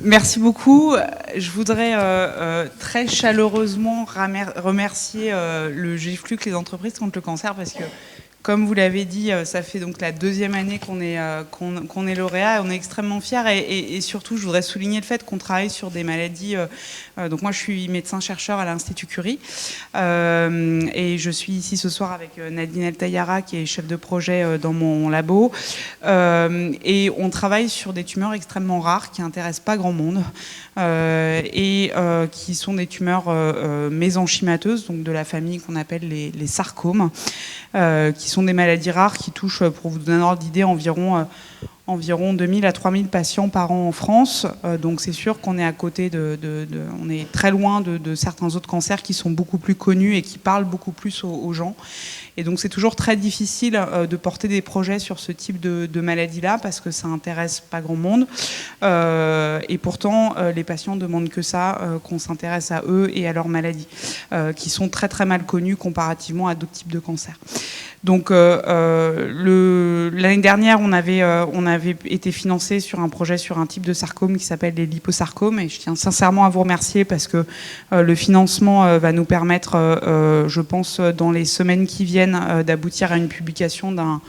Merci beaucoup. Je voudrais très chaleureusement remercier le GFLUC, les entreprises contre le cancer, parce que, comme vous l'avez dit, ça fait donc la deuxième année qu'on est lauréat. On est extrêmement fiers et surtout, je voudrais souligner le fait qu'on travaille sur des maladies. Donc moi, je suis médecin-chercheur à l'Institut Curie et je suis ici ce soir avec Nadine El Tayara, qui est chef de projet dans mon labo. Et on travaille sur des tumeurs extrêmement rares qui n'intéressent pas grand monde et qui sont des tumeurs mésenchymateuses, donc de la famille qu'on appelle les sarcomes, qui sont des maladies rares qui touchent, pour vous donner un ordre d'idée, environ 2000 à 3000 patients par an en France. Donc c'est sûr qu'on est à côté on est très loin de certains autres cancers qui sont beaucoup plus connus et qui parlent beaucoup plus aux gens. Et donc c'est toujours très difficile de porter des projets sur ce type de maladie-là parce que ça intéresse pas grand monde. Et pourtant, les patients demandent que ça, qu'on s'intéresse à eux et à leurs maladies, qui sont très très mal connues comparativement à d'autres types de cancers. Donc l'année dernière, on avait été financé sur un projet sur un type de sarcome qui s'appelle les liposarcomes, et je tiens sincèrement à vous remercier parce que le financement va nous permettre, je pense, dans les semaines qui viennent, d'aboutir à une publication d'un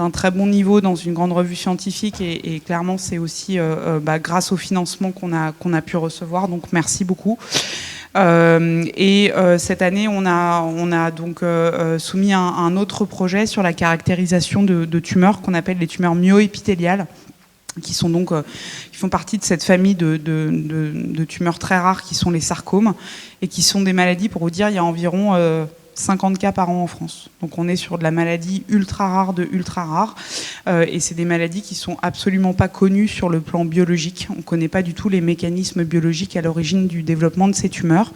très bon niveau dans une grande revue scientifique, et clairement c'est aussi grâce au financement qu'on a pu recevoir, donc merci beaucoup. Cette année, on a donc soumis un autre projet sur la caractérisation de tumeurs qu'on appelle les tumeurs myoépithéliales, qui font partie de cette famille de tumeurs très rares qui sont les sarcomes, et qui sont des maladies, pour vous dire, il y a environ 50 cas par an en France. Donc on est sur de la maladie ultra rare de ultra rare. Et c'est des maladies qui sont absolument pas connues sur le plan biologique. On ne connaît pas du tout les mécanismes biologiques à l'origine du développement de ces tumeurs.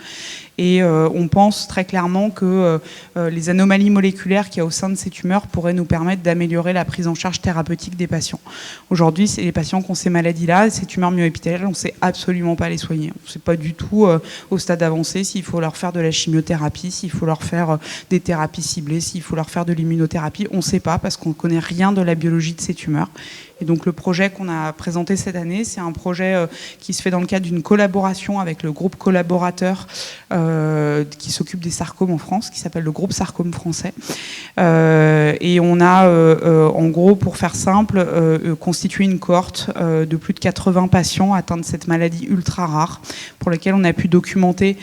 Et on pense très clairement que les anomalies moléculaires qu'il y a au sein de ces tumeurs pourraient nous permettre d'améliorer la prise en charge thérapeutique des patients. Aujourd'hui, c'est les patients qui ont ces maladies-là, ces tumeurs myoépithéliales, on ne sait absolument pas les soigner. On ne sait pas du tout au stade avancé s'il faut leur faire de la chimiothérapie, s'il faut leur faire des thérapies ciblées, s'il faut leur faire de l'immunothérapie. On ne sait pas parce qu'on ne connaît rien de la biologie de ces tumeurs. Et donc le projet qu'on a présenté cette année, c'est un projet qui se fait dans le cadre d'une collaboration avec le groupe collaborateur qui s'occupe des sarcomes en France, qui s'appelle le groupe Sarcome français. Et on a, en gros, pour faire simple, constitué une cohorte de plus de 80 patients atteints de cette maladie ultra rare, pour lesquels on a pu documenter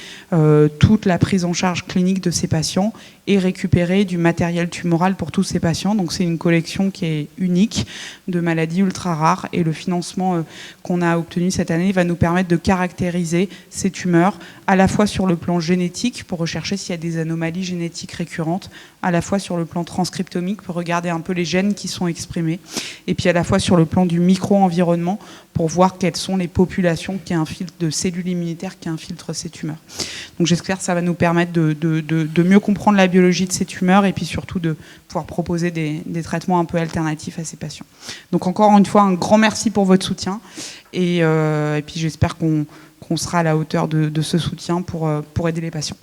toute la prise en charge clinique de ces patients et récupérer du matériel tumoral pour tous ces patients. Donc c'est une collection qui est unique de maladies ultra rares, et le financement qu'on a obtenu cette année va nous permettre de caractériser ces tumeurs à la fois sur le plan génétique pour rechercher s'il y a des anomalies génétiques récurrentes, à la fois sur le plan transcriptomique pour regarder un peu les gènes qui sont exprimés, et puis à la fois sur le plan du micro-environnement pour voir quelles sont les populations de cellules immunitaires qui infiltrent ces tumeurs. Donc j'espère que ça va nous permettre de mieux comprendre la biologie de ces tumeurs, et puis surtout de pouvoir proposer des traitements un peu alternatifs à ces patients. Donc encore une fois, un grand merci pour votre soutien, et puis j'espère qu'on sera à la hauteur de ce soutien pour aider les patients.